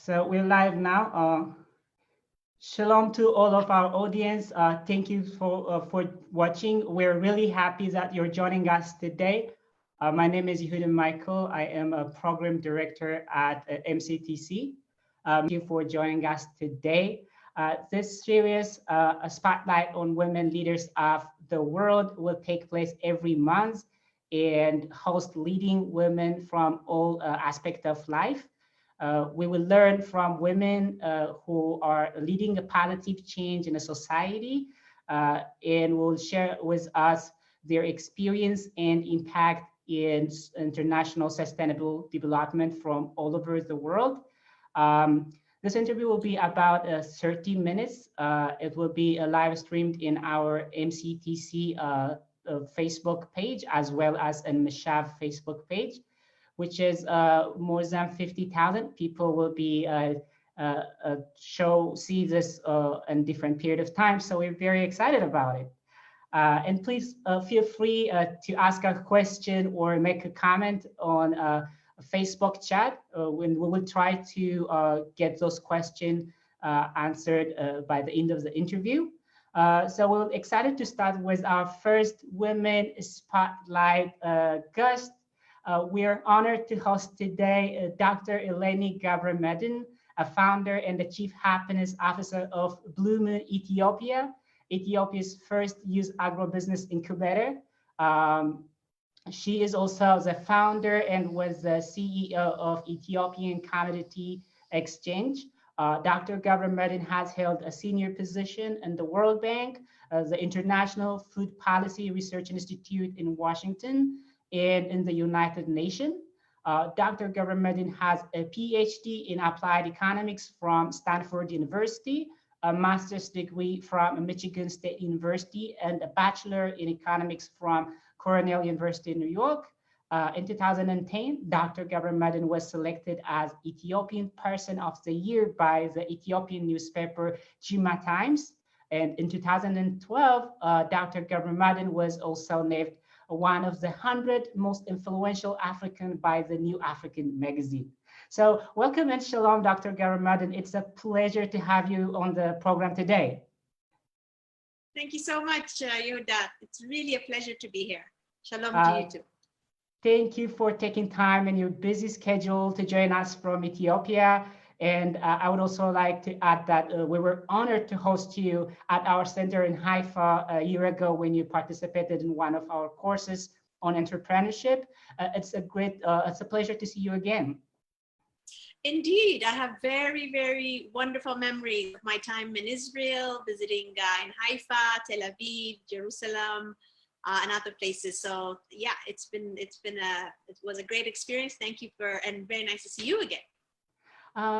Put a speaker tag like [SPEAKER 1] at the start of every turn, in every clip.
[SPEAKER 1] So we're live now. Shalom to all of our audience. Thank you for watching. We're really happy that you're joining us today. My name is Yehuda Michael. I am a program director at MCTC. Thank you for joining us today. This series, a spotlight on women leaders of the world, will take place every month and host leading women from all aspects of life. We will learn from women who are leading a positive change in a society and will share with us their experience and impact in international sustainable development from all over the world. This interview will be about 30 minutes. It will be live streamed in our MCTC Facebook page as well as in Meshav Facebook page, which is more than 50,000 people will be see this in different period of time. So we're very excited about it. And please feel free to ask a question or make a comment on a Facebook chat when we will try to get those questions answered by the end of the interview. So we're excited to start with our first Women Spotlight guest. We are honored to host today Dr. Eleni Gabre-Madhin, a founder and the Chief Happiness Officer of blueMoon Ethiopia, Ethiopia's first youth agribusiness incubator. She is also the founder and was the CEO of Ethiopian Commodity Exchange. Dr. Gabre-Madhin has held a senior position in the World Bank, the International Food Policy Research Institute in Washington, and in the United Nations. Dr. Gabre-Madhin has a PhD in applied economics from Stanford University, a master's degree from Michigan State University, and a bachelor in economics from Cornell University in New York. In 2010, Dr. Gabre-Madhin was selected as Ethiopian Person of the Year by the Ethiopian newspaper Jimma Times. And in 2012, Dr. Gabre-Madhin was also named one of the 100 most influential African by the New African magazine. So welcome and shalom, Dr. Gabre-Madhin. It's a pleasure to have you on the program today.
[SPEAKER 2] Thank you so much, Yehuda. It's really a pleasure to be here. Shalom to you too.
[SPEAKER 1] Thank you for taking time in your busy schedule to join us from Ethiopia. And I would also like to add that we were honored to host you at our center in Haifa a year ago when you participated in one of our courses on entrepreneurship. It's a pleasure to see you again.
[SPEAKER 2] Indeed, I have very, very wonderful memories of my time in Israel, visiting in Haifa, Tel Aviv, Jerusalem, and other places. So yeah, it was a great experience. Thank you and very nice to see you again.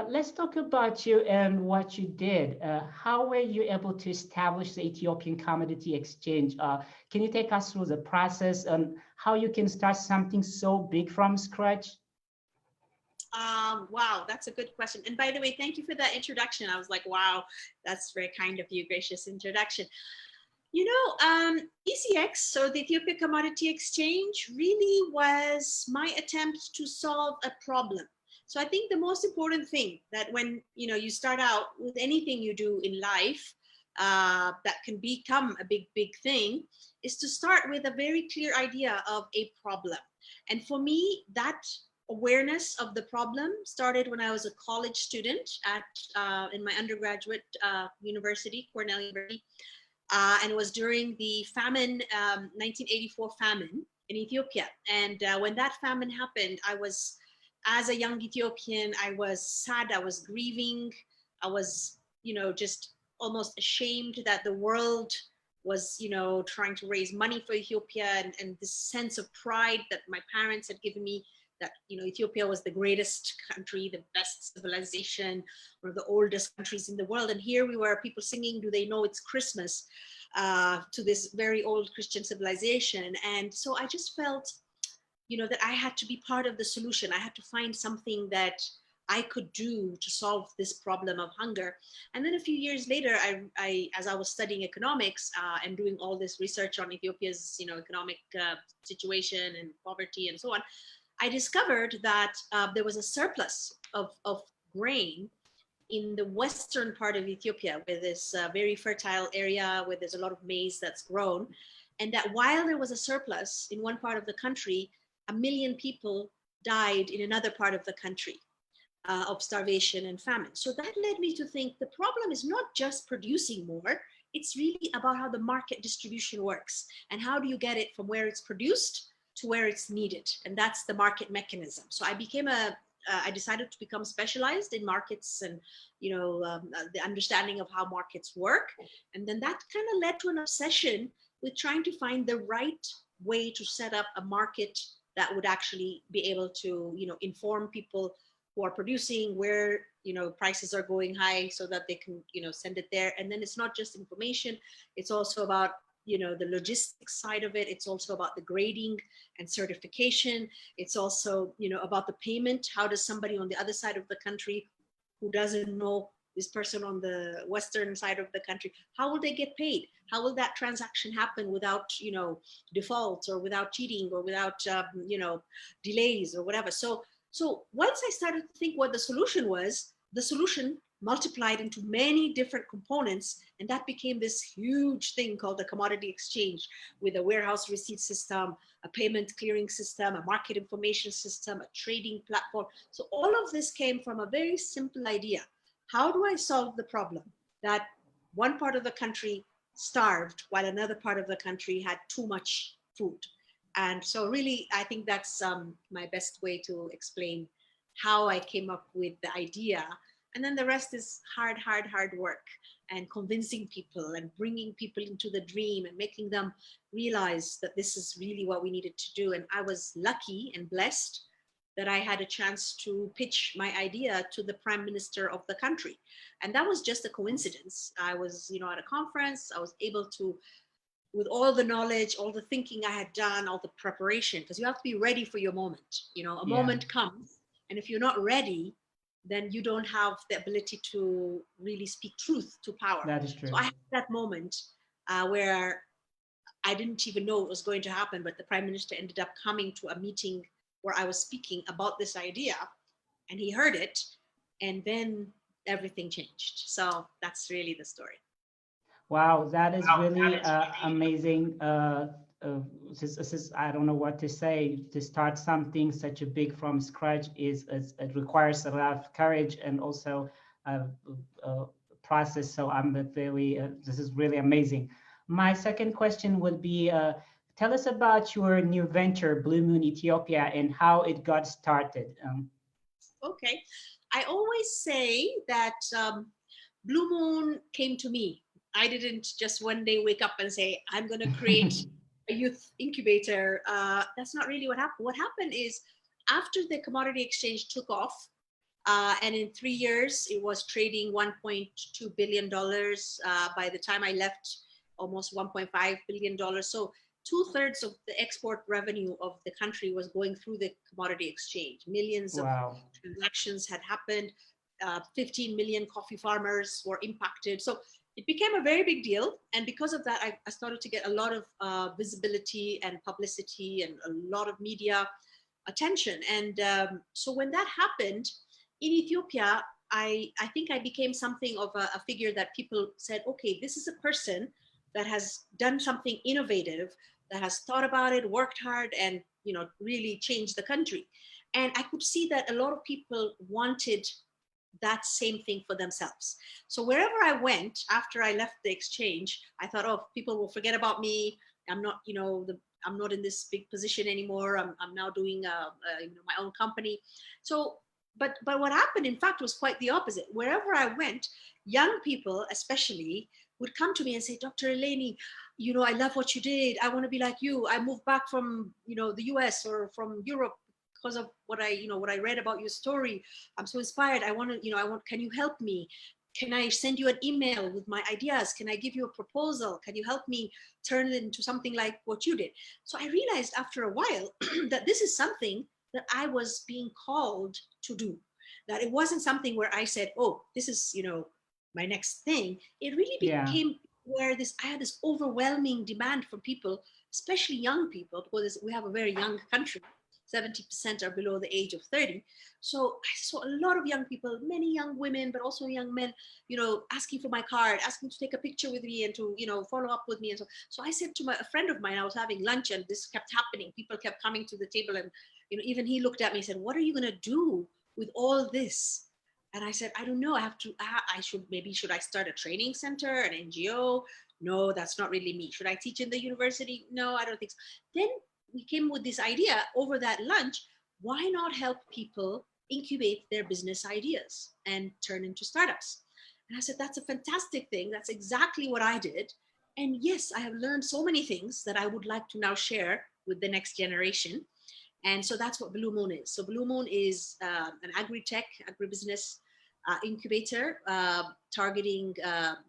[SPEAKER 1] Let's talk about you and what you did. How were you able to establish the Ethiopian Commodity Exchange? Can you take us through the process and how you can start something so big from scratch?
[SPEAKER 2] Wow, that's a good question. And by the way, thank you for that introduction. I was like, wow, that's very kind of you, gracious introduction. You know, ECX, so the Ethiopia Commodity Exchange, really was my attempt to solve a problem. So I think the most important thing that when you start out with anything you do in life that can become a big thing is to start with a very clear idea of a problem. And for me, that awareness of the problem started when I was a college student in my undergraduate university, Cornell University, and it was during the famine, 1984 famine in Ethiopia. And when that famine happened, as a young Ethiopian, I was sad, I was grieving, I was, just almost ashamed that the world was, trying to raise money for Ethiopia, and this sense of pride that my parents had given me that, Ethiopia was the greatest country, the best civilization, one of the oldest countries in the world. And here we were, people singing, "Do They Know It's Christmas?" To this very old Christian civilization. And so I just felt that I had to be part of the solution. I had to find something that I could do to solve this problem of hunger. And then a few years later, as I was studying economics and doing all this research on Ethiopia's, economic situation and poverty and so on, I discovered that there was a surplus of grain in the western part of Ethiopia, where there's a very fertile area, where there's a lot of maize that's grown. And that while there was a surplus in one part of the country, 1 million people died in another part of the country of starvation and famine. So that led me to think the problem is not just producing more, it's really about how the market distribution works and how do you get it from where it's produced to where it's needed. And that's the market mechanism. So I decided to become specialized in markets and, the understanding of how markets work. And then that kind of led to an obsession with trying to find the right way to set up a market that would actually be able to, inform people who are producing where, prices are going high so that they can, send it there. And then it's not just information, it's also about, the logistics side of it. It's also about the grading and certification. It's also, about the payment. How does somebody on the other side of the country who doesn't know this person on the western side of the country, how will they get paid? How will that transaction happen without, defaults or without cheating or without, delays or whatever? So once I started to think what the solution was, the solution multiplied into many different components, and that became this huge thing called the commodity exchange, with a warehouse receipt system, a payment clearing system, a market information system, a trading platform. So all of this came from a very simple idea. How do I solve the problem that one part of the country starved while another part of the country had too much food? And so really, I think that's my best way to explain how I came up with the idea. And then the rest is hard work and convincing people and bringing people into the dream and making them realize that this is really what we needed to do. And I was lucky and blessed that I had a chance to pitch my idea to the prime minister of the country. And that was just a coincidence. I was, at a conference, I was able to, with all the knowledge, all the thinking I had done, all the preparation, because you have to be ready for your moment. Moment comes, and if you're not ready, then you don't have the ability to really speak truth to power.
[SPEAKER 1] That is true.
[SPEAKER 2] So I had that moment where I didn't even know it was going to happen, but the prime minister ended up coming to a meeting where I was speaking about this idea, and he heard it, and then everything changed. So that's really the story.
[SPEAKER 1] Wow, that is really amazing. This is, I don't know what to say. To start something such a big from scratch it requires a lot of courage and also a process. So I'm very, this is really amazing. My second question would be, tell us about your new venture, blueMoon Ethiopia, and how it got started.
[SPEAKER 2] Okay, I always say that blueMoon came to me. I didn't just one day wake up and say, I'm going to create a youth incubator. That's not really what happened. What happened is after the commodity exchange took off, and in 3 years, it was trading $1.2 billion. By the time I left, almost $1.5 billion. So 2/3 of the export revenue of the country was going through the commodity exchange. Millions of transactions had happened. 15 million coffee farmers were impacted. So it became a very big deal. And because of that, I started to get a lot of visibility and publicity and a lot of media attention. And so when that happened in Ethiopia, I think I became something of a figure that people said, okay, this is a person that has done something innovative, that has thought about it, worked hard, and really changed the country. And I could see that a lot of people wanted that same thing for themselves. So wherever I went after I left the exchange, I thought, oh, people will forget about me. I'm not, I'm not in this big position anymore. I'm now doing my own company. So, but what happened, in fact, was quite the opposite. Wherever I went, young people, especially, would come to me and say, Dr. Eleni, I love what you did. I want to be like you. I moved back from, the US or from Europe because of what I read about your story. I'm so inspired. Can you help me? Can I send you an email with my ideas? Can I give you a proposal? Can you help me turn it into something like what you did? So I realized after a while that this is something that I was being called to do, that it wasn't something where I said, oh, this is, my next thing. It really became where I had this overwhelming demand from people, especially young people, because we have a very young country, 70% are below the age of 30. So I saw a lot of young people, many young women, but also young men, asking for my card, asking to take a picture with me and to, follow up with me. And so I said to a friend of mine, I was having lunch and this kept happening. People kept coming to the table and, even he looked at me and said, what are you going to do with all this? And I said, I don't know. Should I start a training center, an NGO? No, that's not really me. Should I teach in the university? No, I don't think so. Then we came with this idea over that lunch. Why not help people incubate their business ideas and turn into startups? And I said, that's a fantastic thing. That's exactly what I did. And yes, I have learned so many things that I would like to now share with the next generation. And so that's what blueMoon is. So blueMoon is an agribusiness incubator targeting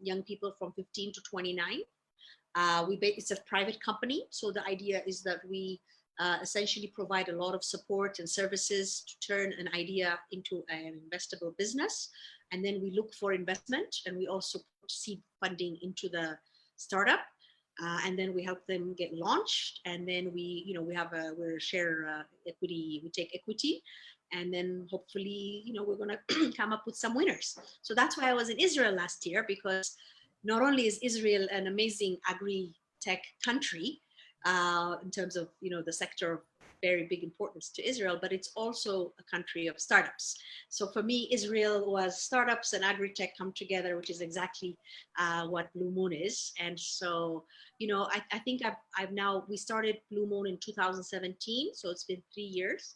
[SPEAKER 2] young people from 15 to 29. It's a private company. So the idea is that we essentially provide a lot of support and services to turn an idea into an investable business. And then we look for investment, and we also put seed funding into the startup. And then we help them get launched. And then we share equity, we take equity. And then hopefully, we're going to come up with some winners. So that's why I was in Israel last year, because not only is Israel an amazing agri-tech country in terms of, the sector of very big importance to Israel, but it's also a country of startups. So for me, Israel was startups and agri-tech come together, which is exactly what blueMoon is. And so, I think we started blueMoon in 2017. So it's been 3 years.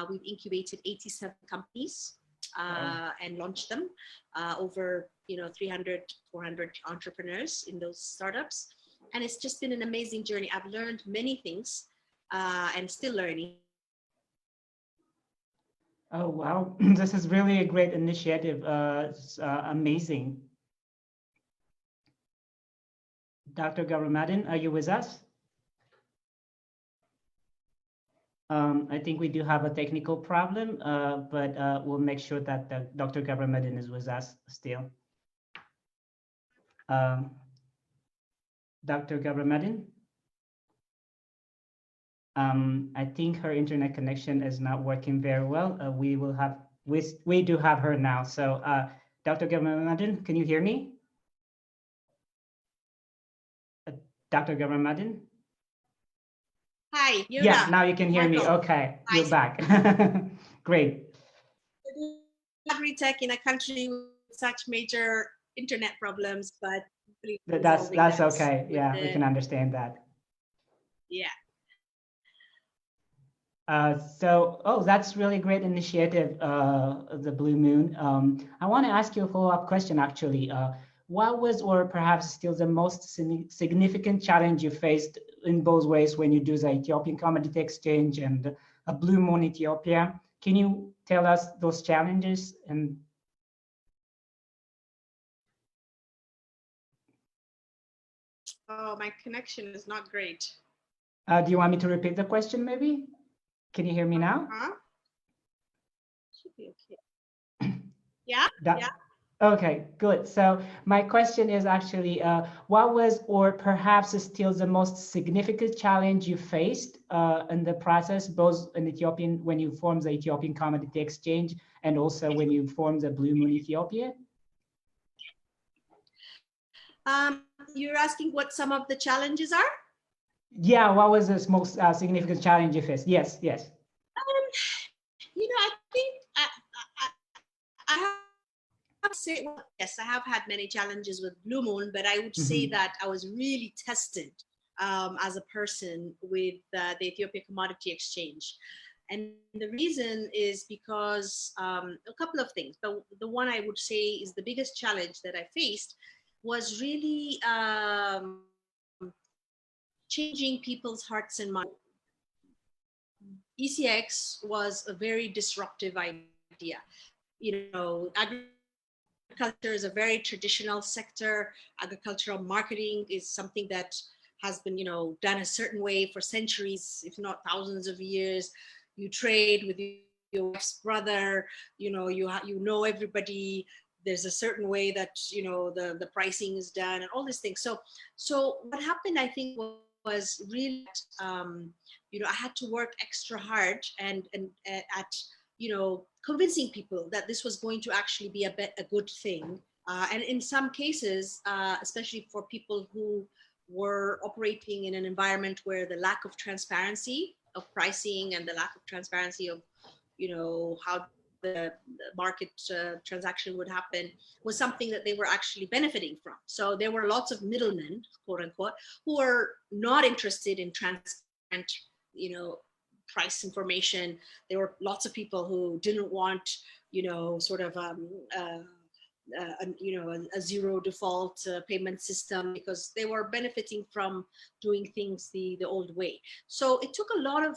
[SPEAKER 2] We've incubated 87 companies and launched them over 300, 400 entrepreneurs in those startups. And it's just been an amazing journey. I've learned many things and still learning.
[SPEAKER 1] Oh, wow. This is really a great initiative. It's amazing. Dr. Gabre-Madhin, are you with us? I think we do have a technical problem, but we'll make sure that Dr. Gabre-Madhin is with us still. Dr. Gabre-Madhin? I think her internet connection is not working very well. We do have her now. So Dr. Gabre-Madhin, can you hear me? Dr. Gabre-Madhin?
[SPEAKER 2] Hi,
[SPEAKER 1] now you can hear me. Okay, you're back. Great.
[SPEAKER 2] Agri-tech in a country with such major internet problems, but
[SPEAKER 1] that's okay. Yeah, we can understand that.
[SPEAKER 2] Yeah.
[SPEAKER 1] That's really great initiative, the blueMoon. I want to ask you a follow-up question, actually. What was, or perhaps still, the most significant challenge you faced in both ways when you do the Ethiopian Commodity Exchange and a blueMoon Ethiopia? Can you tell us those challenges? And
[SPEAKER 2] oh, my connection is not great.
[SPEAKER 1] Do you want me to repeat the question, maybe? Can you hear me now?
[SPEAKER 2] Should be okay. Yeah.
[SPEAKER 1] Okay, good. So my question is actually, what was, or perhaps still, the most significant challenge you faced in the process, both in Ethiopian, when you formed the Ethiopian Commodity Exchange, and also when you formed the blueMoon Ethiopia?
[SPEAKER 2] You're asking what some of the challenges are?
[SPEAKER 1] Yeah, what was the most significant challenge you faced? Yes.
[SPEAKER 2] I think I have to say, well, yes, I have had many challenges with blueMoon, but I would say that I was really tested as a person with the Ethiopia Commodity Exchange. And the reason is because a couple of things. The one I would say is the biggest challenge that I faced was really changing people's hearts and minds. ECX was a very disruptive idea. Agriculture is a very traditional sector. Agricultural marketing is something that has been, done a certain way for centuries, if not thousands of years. You trade with your wife's brother, you know everybody. There's a certain way that, the pricing is done and all these things. So what happened, I think, was really, I had to work extra hard and at, convincing people that this was going to actually be a good thing. And in some cases, especially for people who were operating in an environment where the lack of transparency of pricing and the lack of transparency of, how the market transaction would happen was something that they were actually benefiting from. So there were lots of middlemen, quote unquote, who were not interested in transparent, price information. There were lots of people who didn't want, sort of a zero default payment system, because they were benefiting from doing things the old way. So it took a lot of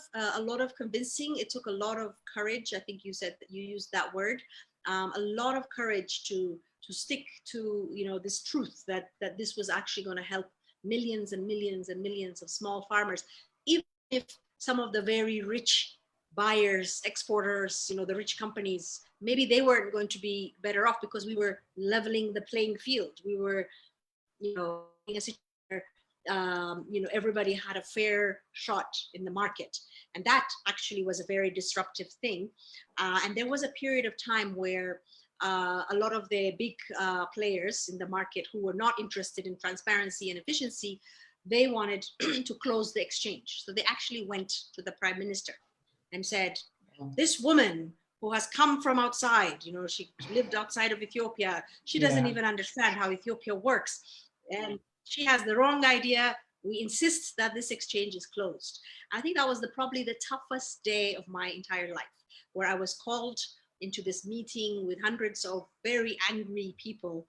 [SPEAKER 2] convincing. It took a lot of courage. I think you said that you used that word. A lot of courage to stick to this truth that this was actually going to help millions and millions and millions of small farmers, even if some of the very rich buyers, exporters, the rich companies, maybe they weren't going to be better off, because we were leveling the playing field. We were, in a situation where, everybody had a fair shot in the market. And that actually was a very disruptive thing. And there was a period of time where a lot of the big players in the market who were not interested in transparency and efficiency, they wanted to close the exchange. So they actually went to the prime minister and said, this woman who has come from outside, she lived outside of Ethiopia, she doesn't even understand how Ethiopia works, and she has the wrong idea. We insist that this exchange is closed. I think that was probably the toughest day of my entire life, where I was called into this meeting with hundreds of very angry people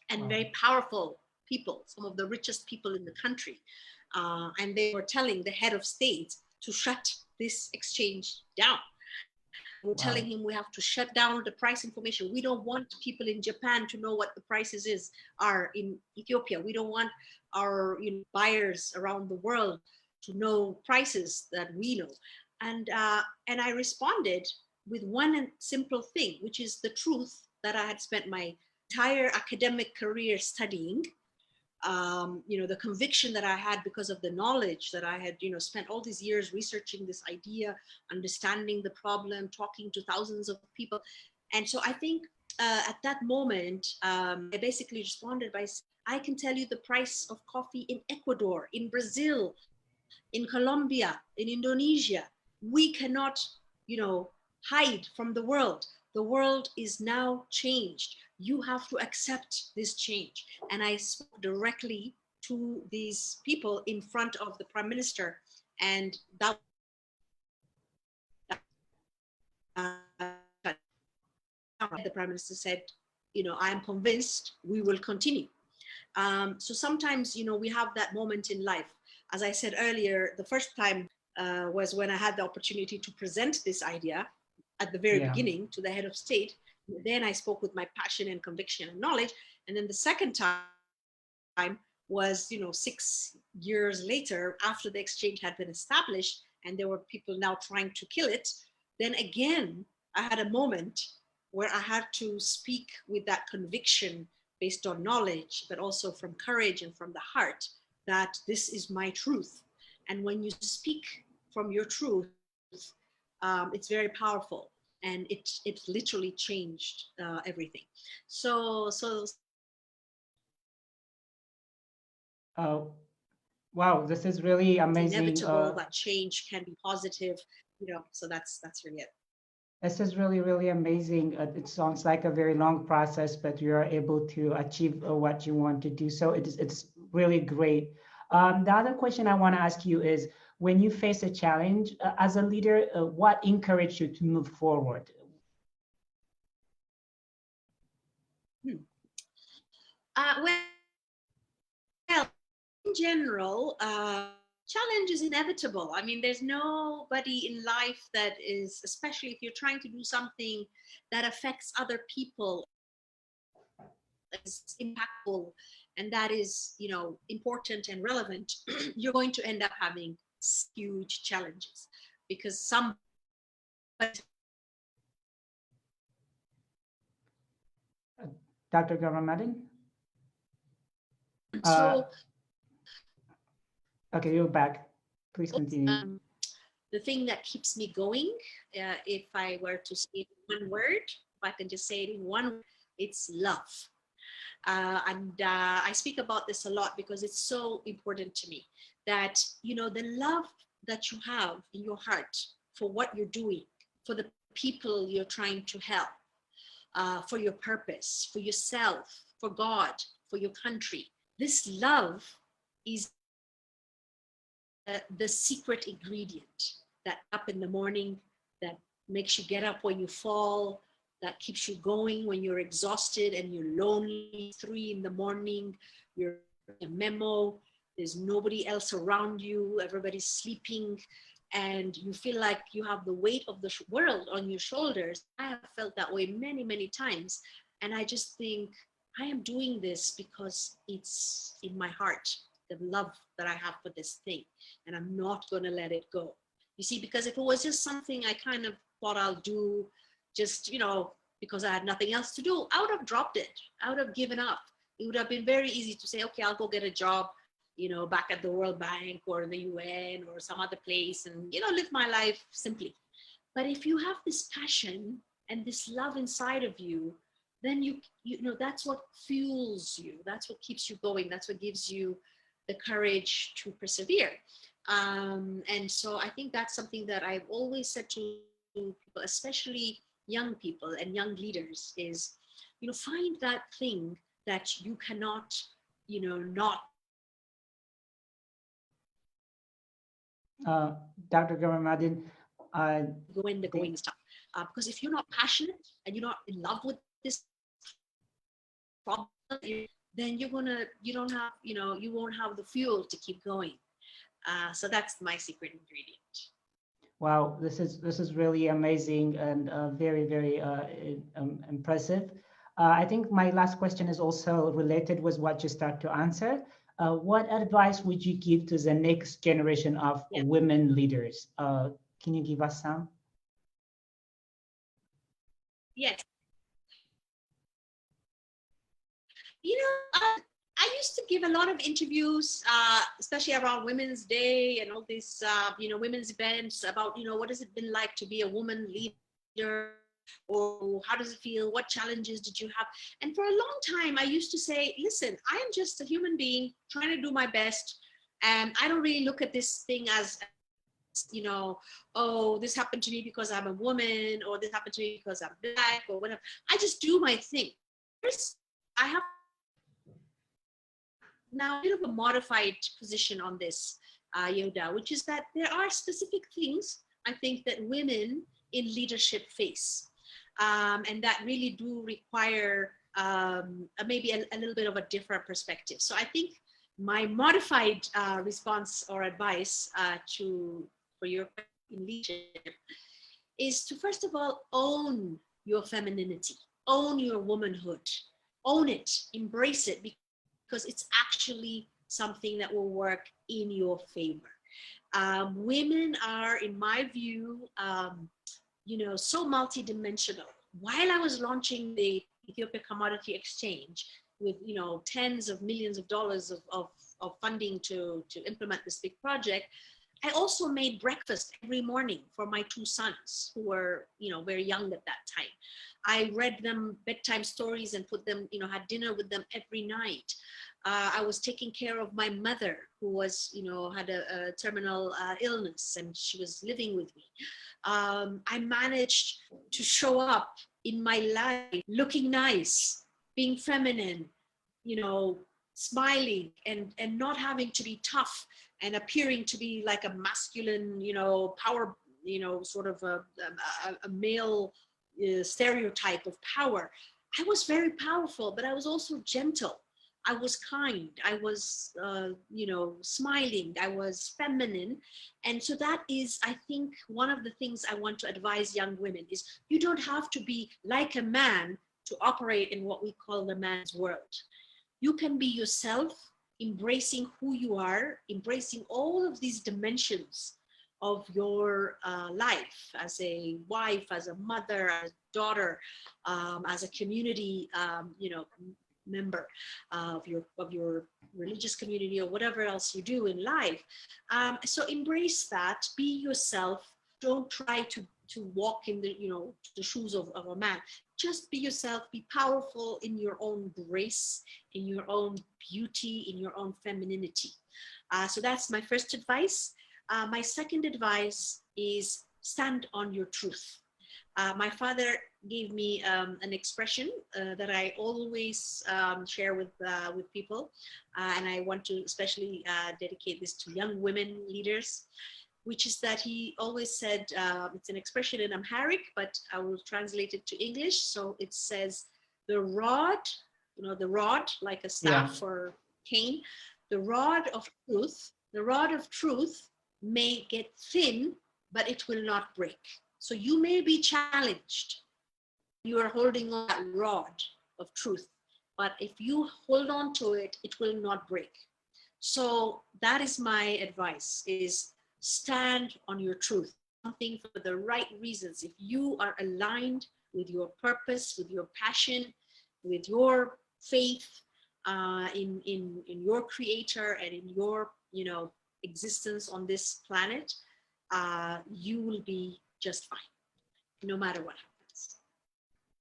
[SPEAKER 2] and very powerful people, some of the richest people in the country. And they were telling the head of state to shut this exchange down. We're telling him we have to shut down the price information. We don't want people in Japan to know what the prices are in Ethiopia. We don't want our buyers around the world to know prices that we know. And I responded with one simple thing, which is the truth that I had spent my entire academic career studying. The conviction that I had because of the knowledge that I had, spent all these years researching this idea, understanding the problem, talking to thousands of people. And so I think at that moment, I basically responded by saying, I can tell you the price of coffee in Ecuador, in Brazil, in Colombia, in Indonesia. We cannot, hide from the world. The world is now changed. You have to accept this change. And I spoke directly to these people in front of the prime minister. And that the prime minister said, I am convinced we will continue. So sometimes, we have that moment in life. As I said earlier, the first time was when I had the opportunity to present this idea at the very beginning to the head of state. Then I spoke with my passion and conviction and knowledge. And then the second time was, 6 years later, after the exchange had been established and there were people now trying to kill it. Then again, I had a moment where I had to speak with that conviction based on knowledge, but also from courage and from the heart, that this is my truth. And when you speak from your truth, it's very powerful, and it literally changed everything. So
[SPEAKER 1] wow, this is really amazing.
[SPEAKER 2] Inevitable that change can be positive, so that's really it.
[SPEAKER 1] This is really, really amazing. It sounds like a very long process, but you are able to achieve what you want to do. So it's really great. The other question I want to ask you is, when you face a challenge as a leader, what encouraged you to move forward?
[SPEAKER 2] Well, in general, challenge is inevitable. I mean, there's nobody in life that is, especially if you're trying to do something that affects other people, is impactful, and that is, important and relevant, you're going to end up having huge challenges, because some.
[SPEAKER 1] Dr. Gabre-Madhin?
[SPEAKER 2] So
[SPEAKER 1] Okay, you're back. Please
[SPEAKER 2] Oops,
[SPEAKER 1] continue.
[SPEAKER 2] the thing that keeps me going, if I were to say it in one word, if I can just say it in one word, it's love. And I speak about this a lot because it's so important to me that, you know, the love that you have in your heart for what you're doing, for the people you're trying to help, for your purpose, for yourself, for God, for your country. This love is the secret ingredient that up in the morning, that makes you get up when you fall, that keeps you going when you're exhausted and you're lonely, 3 in the morning, you're a memo, there's nobody else around you, everybody's sleeping, and you feel like you have the weight of the world on your shoulders. I have felt that way many, many times. And I just think I am doing this because it's in my heart, the love that I have for this thing, and I'm not going to let it go. You see, because if it was just something I kind of thought I'll do just, you know, because I had nothing else to do, I would have dropped it. I would have given up. It would have been very easy to say, okay, I'll go get a job, you know, back at the World Bank or the UN or some other place and, you know, live my life simply. But if you have this passion and this love inside of you, then you know, that's what fuels you. That's what keeps you going. That's what gives you the courage to persevere. And so I think that's something that I've always said to people, especially young people and young leaders, is, you know, find that thing that you cannot, you know, not
[SPEAKER 1] Dr. Gabre-Madhin,
[SPEAKER 2] go when the
[SPEAKER 1] think,
[SPEAKER 2] going is tough. Because if you're not passionate and you're not in love with this problem, then you don't have, you know, you won't have the fuel to keep going. So that's my secret ingredient.
[SPEAKER 1] wow, this is really amazing and very, very impressive. I think my last question is also related with what you start to answer. What advice would you give to the next generation of
[SPEAKER 2] Yeah.
[SPEAKER 1] women leaders? Can you give us some?
[SPEAKER 2] Yes. You know, I used to give a lot of interviews, especially around Women's Day and all these, you know, women's events about, you know, what has it been like to be a woman leader, or how does it feel? What challenges did you have? And for a long time, I used to say, listen, I am just a human being trying to do my best. And I don't really look at this thing as, you know, oh, this happened to me because I'm a woman, or this happened to me because I'm black, or whatever. I just do my thing. I have now a bit of a modified position on this, Yoda, which is that there are specific things I think that women in leadership face, and that really do require maybe a little bit of a different perspective. So I think my modified response or advice for your in leadership is to, first of all, own your femininity, own your womanhood, own it, embrace it, because it's actually something that will work in your favor. Women are, in my view, you know, so multidimensional. While I was launching the Ethiopia Commodity Exchange with, you know, tens of millions of dollars of funding to implement this big project, I also made breakfast every morning for my 2 sons who were, you know, very young at that time. I read them bedtime stories and put them, you know, had dinner with them every night. I was taking care of my mother, who was, you know, had a terminal illness, and she was living with me. I managed to show up in my life looking nice, being feminine, you know, smiling, and not having to be tough and appearing to be like a masculine, you know, power, you know, sort of a male stereotype of power. I was very powerful, but I was also gentle. I was kind. I was, you know, smiling. I was feminine. And so that is, I think, one of the things I want to advise young women is you don't have to be like a man to operate in what we call the man's world. You can be yourself, embracing who you are, embracing all of these dimensions of your life as a wife, as a mother, as a daughter, as a community, you know, member of your religious community or whatever else you do in life. So embrace that, be yourself. Don't try to walk in the shoes of a man. Just be yourself, be powerful in your own grace, in your own beauty, in your own femininity. So that's my first advice. My second advice is stand on your truth. My father gave me an expression that I always share with people, and I want to especially dedicate this to young women leaders, which is that he always said, it's an expression in Amharic, but I will translate it to English. So it says, the rod, the rod like a staff or cane, the rod of truth may get thin, but it will not break. So you may be challenged. You are holding on that rod of truth, but if you hold on to it, it will not break. So that is my advice, is stand on your truth, something for the right reasons. If you are aligned with your purpose, with your passion, with your faith in your creator and in your existence on this planet, you will be just fine, no matter what happens.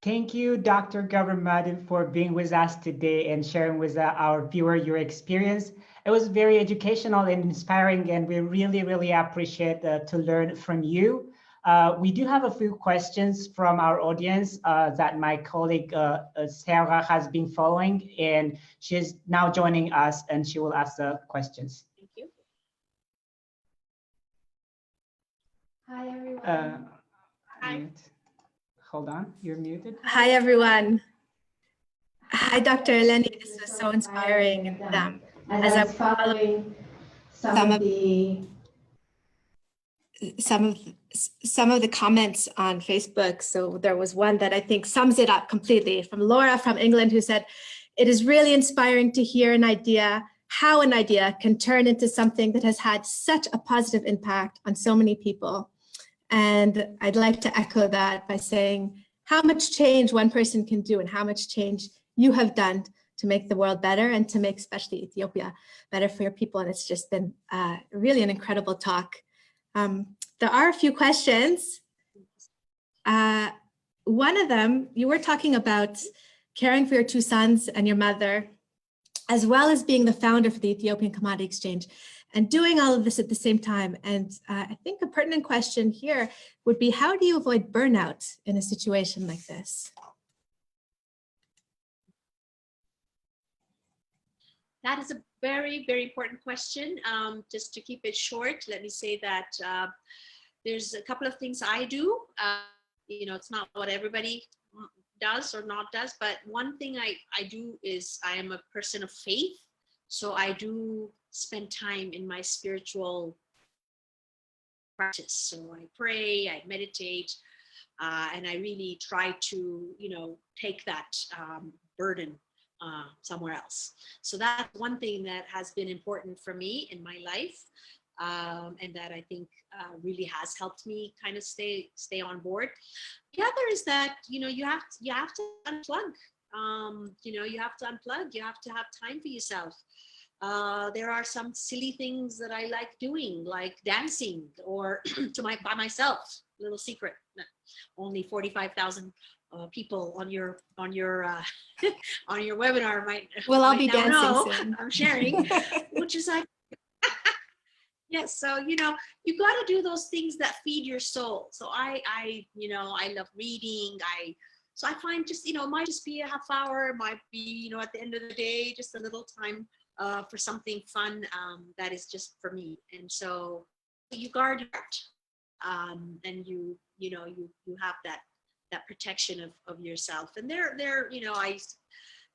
[SPEAKER 1] Thank you, Dr. Gabre-Madhin, for being with us today and sharing with our viewer your experience. It was very educational and inspiring, and we really, really appreciate to learn from you. We do have a few questions from our audience that my colleague Sarah has been following, and she's now joining us, and she will ask the questions.
[SPEAKER 2] Thank you.
[SPEAKER 3] Hi, everyone.
[SPEAKER 2] Hi.
[SPEAKER 1] Hold on, you're muted.
[SPEAKER 3] Hi, everyone. Hi, Dr. Eleni. This was so inspiring. And as I was following some of the comments on Facebook, so there was one that I think sums it up completely, from Laura from England, who said, "It is really inspiring to hear how an idea can turn into something that has had such a positive impact on so many people." And I'd like to echo that by saying how much change one person can do and how much change you have done to make the world better and to make especially Ethiopia better for your people. And it's just been really an incredible talk. There are a few questions. One of them, you were talking about caring for your two sons and your mother, as well as being the founder for the Ethiopian Commodity Exchange, and doing all of this at the same time. And I think a pertinent question here would be, how do you avoid burnout in a situation like this?
[SPEAKER 2] That is a very, very important question. Just to keep it short, let me say that there's a couple of things I do. It's not what everybody does or not does, but one thing I do is I am a person of faith. So I do spend time in my spiritual practice. So I pray, I meditate, and I really try to, take that burden somewhere else. So that's one thing that has been important for me in my life, and that I think really has helped me kind of stay on board. The other is that you have to unplug. You have to unplug. You have to have time for yourself. There are some silly things that I like doing, like dancing, or by myself. Little secret: only 45,000 people on your on your webinar might.
[SPEAKER 3] Well, I'll be
[SPEAKER 2] dancing
[SPEAKER 3] dancing soon.
[SPEAKER 2] I'm sharing, which is like, yes. So you got to do those things that feed your soul. So I love reading. So I find just it might just be a half hour, might be at the end of the day, just a little time for something fun that is just for me. And so you guard your heart, and you have that protection of yourself. And I used to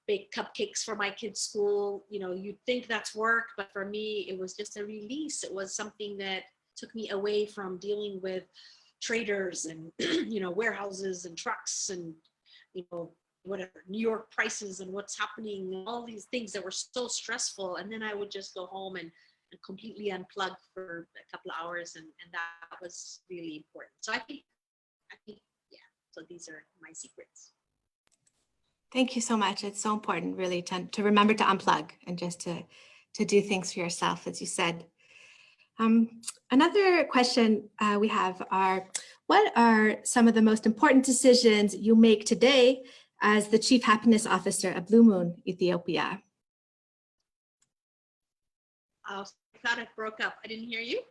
[SPEAKER 2] bake cupcakes for my kids' school. You'd think that's work, but for me, it was just a release. It was something that took me away from dealing with traders and, warehouses and trucks and, whatever, New York prices and what's happening, and all these things that were so stressful. And then I would just go home and completely unplug for a couple of hours. And that was really important. So I think, yeah, so these are my secrets.
[SPEAKER 3] Thank you so much. It's so important really to remember to unplug and just to do things for yourself, as you said. Another question we have are, what are some of the most important decisions you make today as the Chief Happiness Officer at blueMoon, Ethiopia?
[SPEAKER 2] I thought it broke up. I didn't hear you.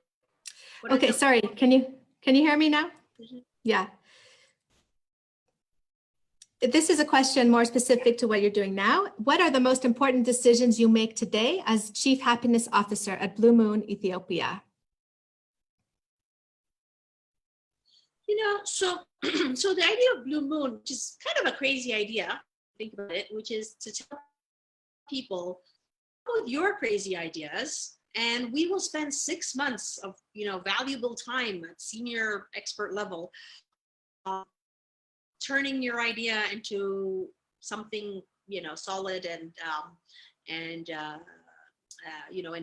[SPEAKER 3] Okay, sorry. Can you hear me now?
[SPEAKER 2] Mm-hmm.
[SPEAKER 3] Yeah. This is a question more specific to what you're doing now. What are the most important decisions you make today as Chief Happiness Officer at blueMoon, Ethiopia?
[SPEAKER 2] So so the idea of blueMoon, which is kind of a crazy idea, think about it, which is to tell people, come with your crazy ideas, and we will spend 6 months of valuable time at senior expert level, turning your idea into something solid and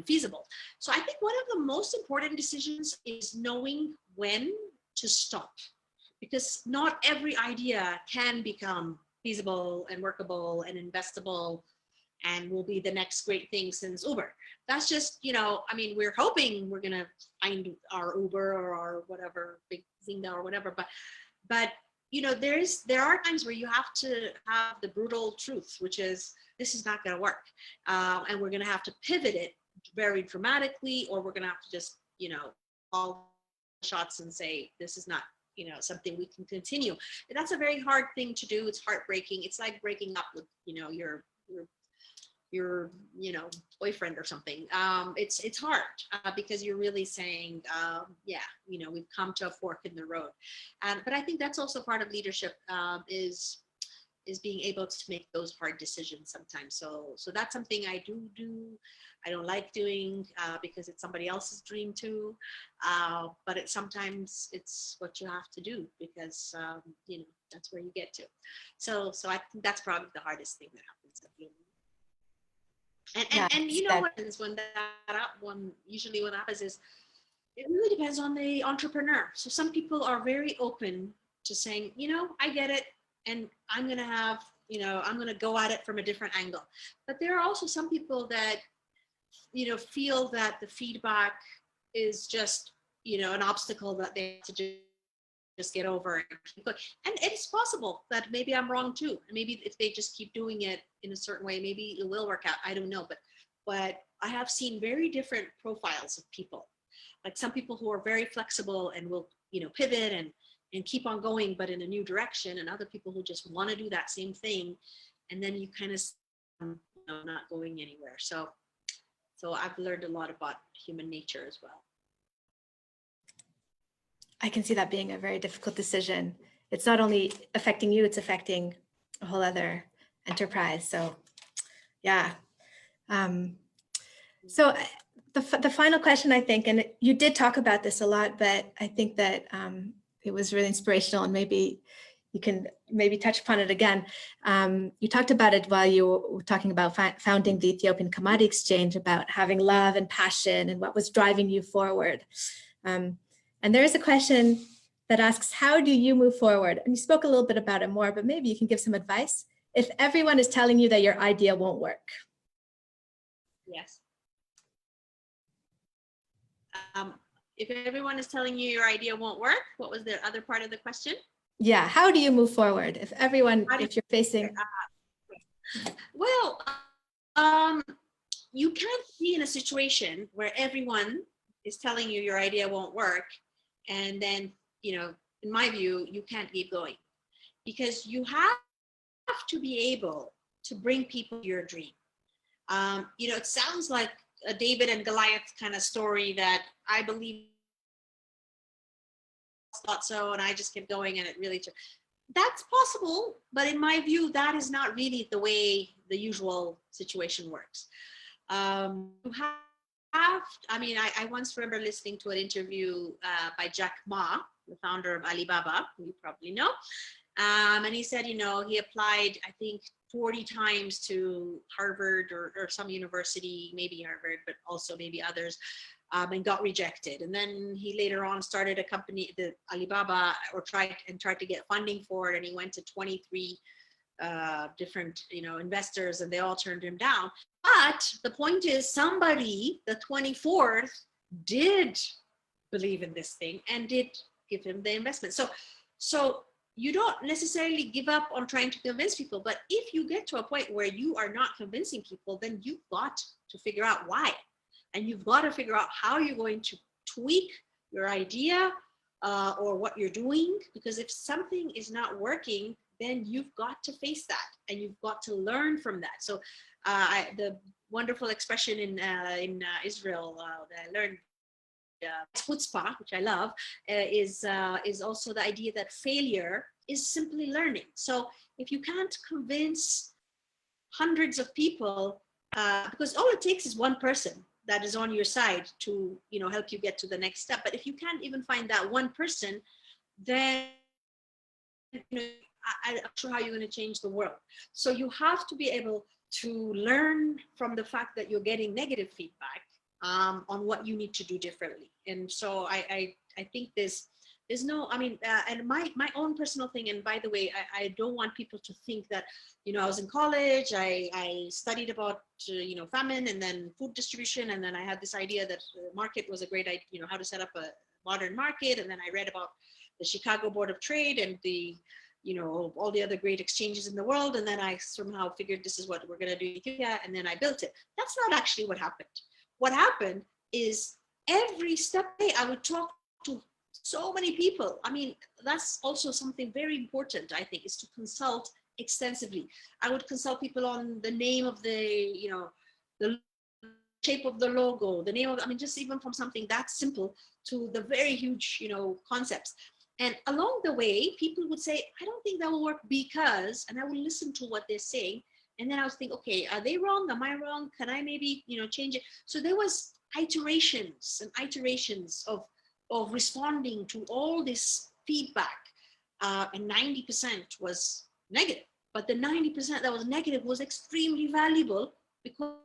[SPEAKER 2] feasible. So I think one of the most important decisions is knowing when to stop, because not every idea can become feasible and workable and investable and will be the next great thing since Uber. That's just, we're hoping we're going to find our Uber or our whatever, big Zinga or whatever, but there are times where you have to have the brutal truth, which is this is not going to work. And we're going to have to pivot it very dramatically, or we're going to have to just, all shots and say, this is not, something we can continue. And that's a very hard thing to do. It's heartbreaking. It's like breaking up with, your boyfriend or something. It's hard because you're really saying, we've come to a fork in the road. But I think that's also part of leadership, is being able to make those hard decisions sometimes. So that's something I do. I don't like doing because it's somebody else's dream too. But sometimes it's what you have to do because that's where you get to. So I think that's probably the hardest thing that happens at blueMoon. And what happens usually what happens is it really depends on the entrepreneur. So some people are very open to saying, I get it, and I'm going to have, I'm going to go at it from a different angle. But there are also some people that, feel that the feedback is just, an obstacle that they have to just get over and keep going. And it's possible that maybe I'm wrong too. And maybe if they just keep doing it in a certain way, maybe it will work out. I don't know. But I have seen very different profiles of people. Like some people who are very flexible and will, pivot and keep on going, but in a new direction, and other people who just want to do that same thing. And then you kind of, not going anywhere. So I've learned a lot about human nature as well.
[SPEAKER 3] I can see that being a very difficult decision. It's not only affecting you, it's affecting a whole other enterprise. So yeah. So the final question, I think, and you did talk about this a lot, but I think that it was really inspirational, and maybe you can touch upon it again. You talked about it while you were talking about founding the Ethiopian Commodity Exchange, about having love and passion and what was driving you forward. And there is a question that asks, how do you move forward? And you spoke a little bit about it more, but maybe you can give some advice. If everyone is telling you that your idea won't work.
[SPEAKER 2] Yes. If everyone is telling you your idea won't work, what was the other part of the question?
[SPEAKER 3] Yeah, how do you move forward? If you're facing...
[SPEAKER 2] Well, you can't be in a situation where everyone is telling you your idea won't work. And then, in my view, you can't keep going, because you have to be able to bring people to your dream. It sounds like a David and Goliath kind of story that I believe thought so, and I just kept going, and it really took. That's possible, but in my view, that is not really the way the usual situation works. You have, I once remember listening to an interview by Jack Ma, the founder of Alibaba, who you probably know. And he said, he applied, I think, 40 times to Harvard or some university, maybe Harvard, but also maybe others, and got rejected. And then he later on started a company, the Alibaba, or tried to get funding for it. And he went to 23 different, investors, and they all turned him down. But the point is, somebody, the 24th, did believe in this thing and did give him the investment. So you don't necessarily give up on trying to convince people, but if you get to a point where you are not convincing people, then you've got to figure out why. And you've got to figure out how you're going to tweak your idea or what you're doing, because if something is not working, then you've got to face that and you've got to learn from that. So the wonderful expression in Israel that I learned, chutzpah, which I love, is also the idea that failure is simply learning. So if you can't convince hundreds of people, because all it takes is one person that is on your side to help you get to the next step. But if you can't even find that one person, then I'm not sure how you're going to change the world. So you have to be able to learn from the fact that you're getting negative feedback on what you need to do differently. And so I think there's no, and my own personal thing, and by the way, I don't want people to think that, I was in college, I studied about, famine and then food distribution. And then I had this idea that the market was a great idea, how to set up a modern market. And then I read about the Chicago Board of Trade and the, all the other great exchanges in the world. And then I somehow figured this is what we're going to do in Ethiopia. And then I built it. That's not actually what happened. What happened is every step I would talk to so many people. That's also something very important, I think, is to consult extensively. I would consult people on the name of the shape of the logo, the name of, just even from something that simple to the very huge, concepts. And along the way, people would say, I don't think that will work because, and I would listen to what they're saying. And then I was thinking, okay, are they wrong? Am I wrong? Can I maybe, change it? So there was iterations and iterations of responding to all this feedback. And 90% was negative. But the 90% that was negative was extremely valuable, because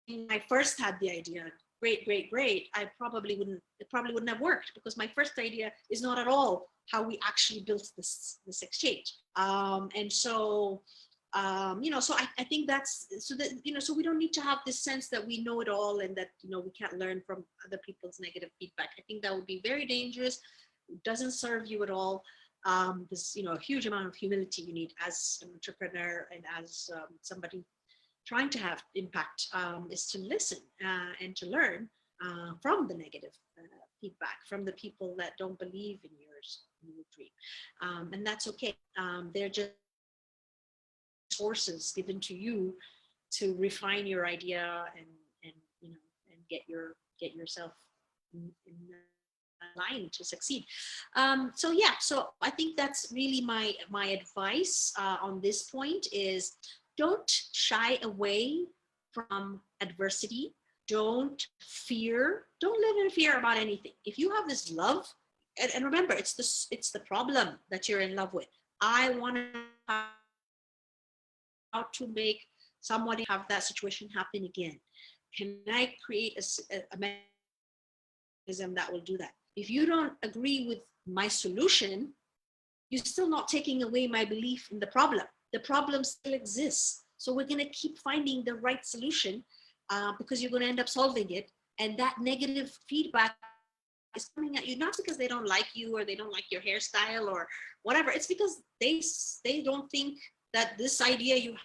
[SPEAKER 2] when I first had the idea, great, it probably wouldn't have worked, because my first idea is not at all how we actually built this exchange. And so, so I think that's, so that, so we don't need to have this sense that we know it all and that, we can't learn from other people's negative feedback. I think that would be very dangerous. It doesn't serve you at all. There's, a huge amount of humility you need as an entrepreneur and as somebody trying to have impact, is to listen and to learn from the negative feedback, from the people that don't believe in your dream. And that's okay. They're just sources given to you to refine your idea and get yourself in line to succeed. So I think that's really my advice on this point is, don't shy away from adversity. Don't live in fear about anything. If you have this love, and remember, it's the problem that you're in love with. I want to how to make somebody have that situation happen again. Can I create a mechanism that will do that? If you don't agree with my solution, you're still not taking away my belief in the problem. The problem still exists. So we're going to keep finding the right solution because you're going to end up solving it. And that negative feedback is coming at you, not because they don't like you or they don't like your hairstyle or whatever. It's because they don't think that this idea you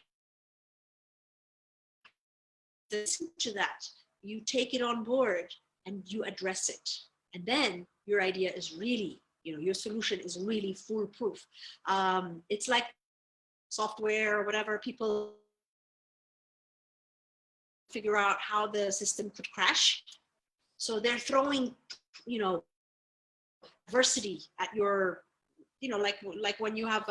[SPEAKER 2] listen to that, you take it on board and you address it. And then your idea is really, your solution is really foolproof. It's like software or whatever, people figure out how the system could crash. So they're throwing, adversity at your, like when you have,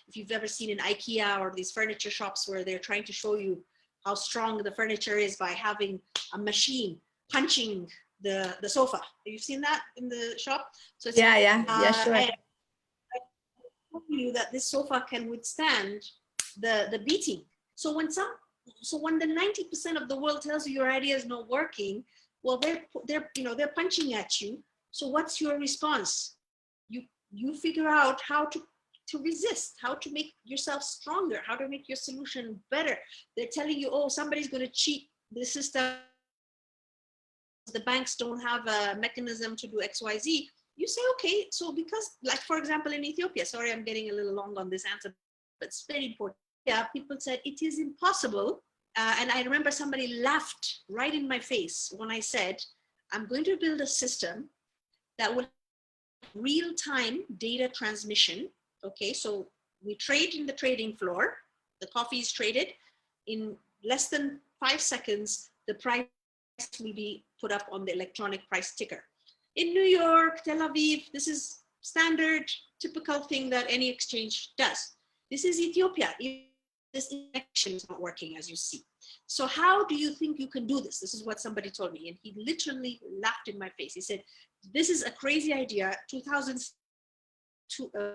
[SPEAKER 2] if you've ever seen in IKEA or these furniture shops where they're trying to show you how strong the furniture is by having a machine punching the sofa. Have you seen that in the shop? So it's,
[SPEAKER 3] sure.
[SPEAKER 2] I tell you that this sofa can withstand the beating. So when the 90% of the world tells you your idea is not working, well, they're punching at you. So what's your response? You figure out how to to resist, how to make yourself stronger, how to make your solution better. They're telling you, oh, somebody's going to cheat the system. The banks don't have a mechanism to do XYZ. You say, okay, so because, like, for example, in Ethiopia, sorry, I'm getting a little long on this answer, but it's very important. Yeah, people said it is impossible. And I remember somebody laughed right in my face when I said, I'm going to build a system that will real-time data transmission. Okay, so we trade in the trading floor. The coffee is traded. In less than 5 seconds, the price will be put up on the electronic price ticker. In New York, Tel Aviv, this is standard, typical thing that any exchange does. This is Ethiopia. This connection is not working, as you see. So how do you think you can do this? This is what somebody told me. And he literally laughed in my face. He said, this is a crazy idea, 2002, a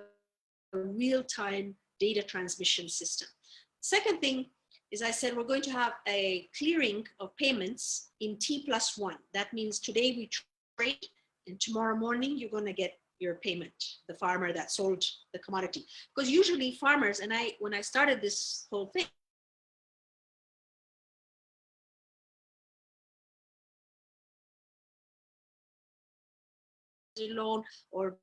[SPEAKER 2] real-time data transmission system. Second thing is, I said, we're going to have a clearing of payments in T+1. That means today we trade, and tomorrow morning you're going to get your payment, the farmer that sold the commodity. Because usually farmers, and when I started this whole thing, loan or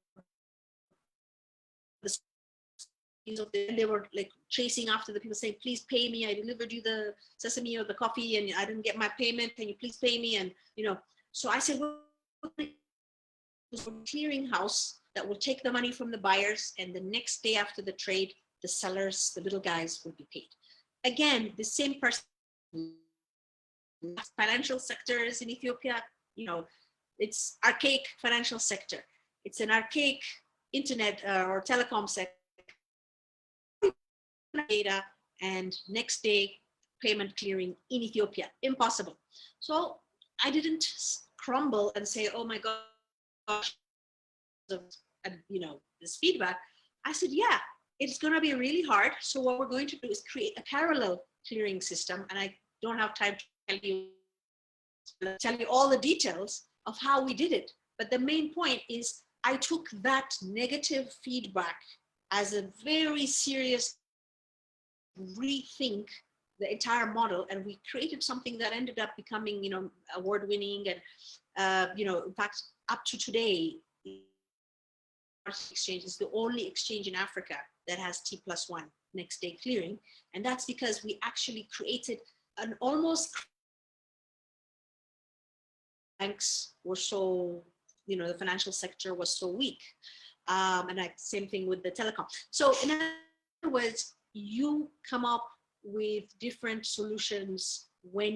[SPEAKER 2] they were like chasing after the people saying, please pay me, I delivered you the sesame or the coffee and I didn't get my payment, can you please pay me? And so I said, well, a clearing house that will take the money from the buyers, and the next day after the trade, the sellers, the little guys, will be paid. Again, the same person. Financial sectors in Ethiopia, it's archaic financial sector. It's an archaic internet or telecom sector. Data, and next day payment clearing in Ethiopia. Impossible. So I didn't crumble and say, oh my gosh, this feedback. I said, yeah, it's going to be really hard. So what we're going to do is create a parallel clearing system. And I don't have time to tell you all the details of how we did it. But the main point is I took that negative feedback as a very serious rethink the entire model, and we created something that ended up becoming, award-winning, and in fact, up to today, exchange is the only exchange in Africa that has T+1 next day clearing, and that's because we actually created an almost banks were so, the financial sector was so weak, and same thing with the telecom. So in other words, you come up with different solutions when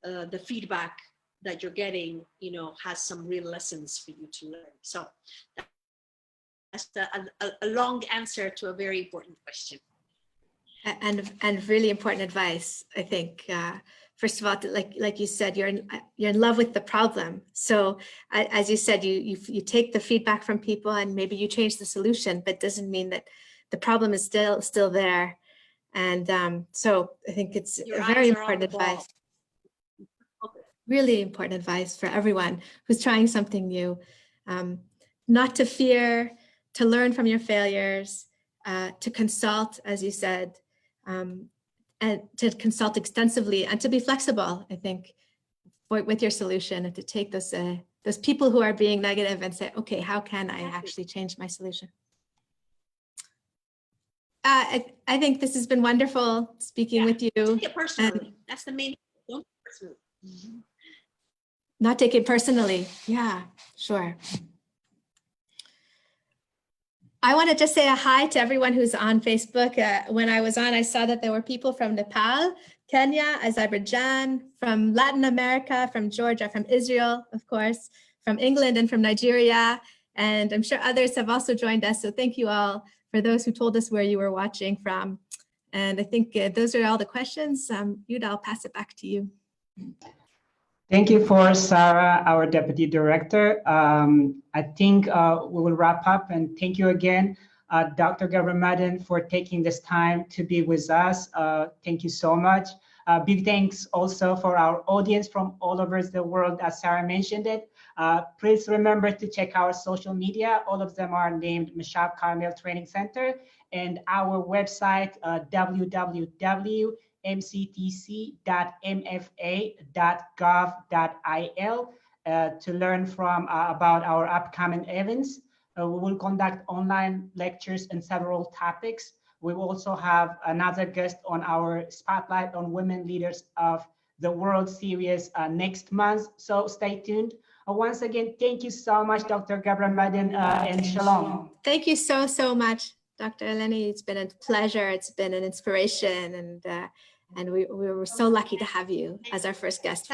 [SPEAKER 2] the feedback that you're getting, has some real lessons for you to learn. So that's a long answer to a very important question.
[SPEAKER 3] And really important advice, I think. First of all, like you said, you're in love with the problem. So as you said, you take the feedback from people and maybe you change the solution, but doesn't mean that the problem is still there. And so I think it's very important advice. Really important advice for everyone who's trying something new. Not to fear, to learn from your failures, to consult, as you said, and to consult extensively and to be flexible, I think, with your solution, and to take those people who are being negative and say, okay, how can I actually change my solution? I think this has been wonderful speaking with you.
[SPEAKER 2] Take it personally. That's the main thing. Don't take it personally. Mm-hmm.
[SPEAKER 3] Not take it personally. Yeah, sure. I want to just say a hi to everyone who's on Facebook. When I was on, I saw that there were people from Nepal, Kenya, Azerbaijan, from Latin America, from Georgia, from Israel, of course, from England and from Nigeria. And I'm sure others have also joined us. So thank you all for those who told us where you were watching from. And I think those are all the questions. Yuda, I'll pass it back to you.
[SPEAKER 1] Thank you for Sarah, our Deputy Director. I think we will wrap up, and thank you again, Dr. Gabre-Madhin, for taking this time to be with us. Thank you so much. Big thanks also for our audience from all over the world, as Sarah mentioned it. Please remember to check our social media. All of them are named Mishab Carmel Training Center, and our website, www.mctc.mfa.gov.il, to learn from about our upcoming events. We will conduct online lectures in several topics. We will also have another guest on our Spotlight on Women Leaders of the World series next month. So stay tuned. Once again, thank you so much, Dr. Gabre-Madhin, and shalom.
[SPEAKER 3] Thank you so much, Dr. Eleni. It's been a pleasure. It's been an inspiration, and we were so lucky to have you as our first guest.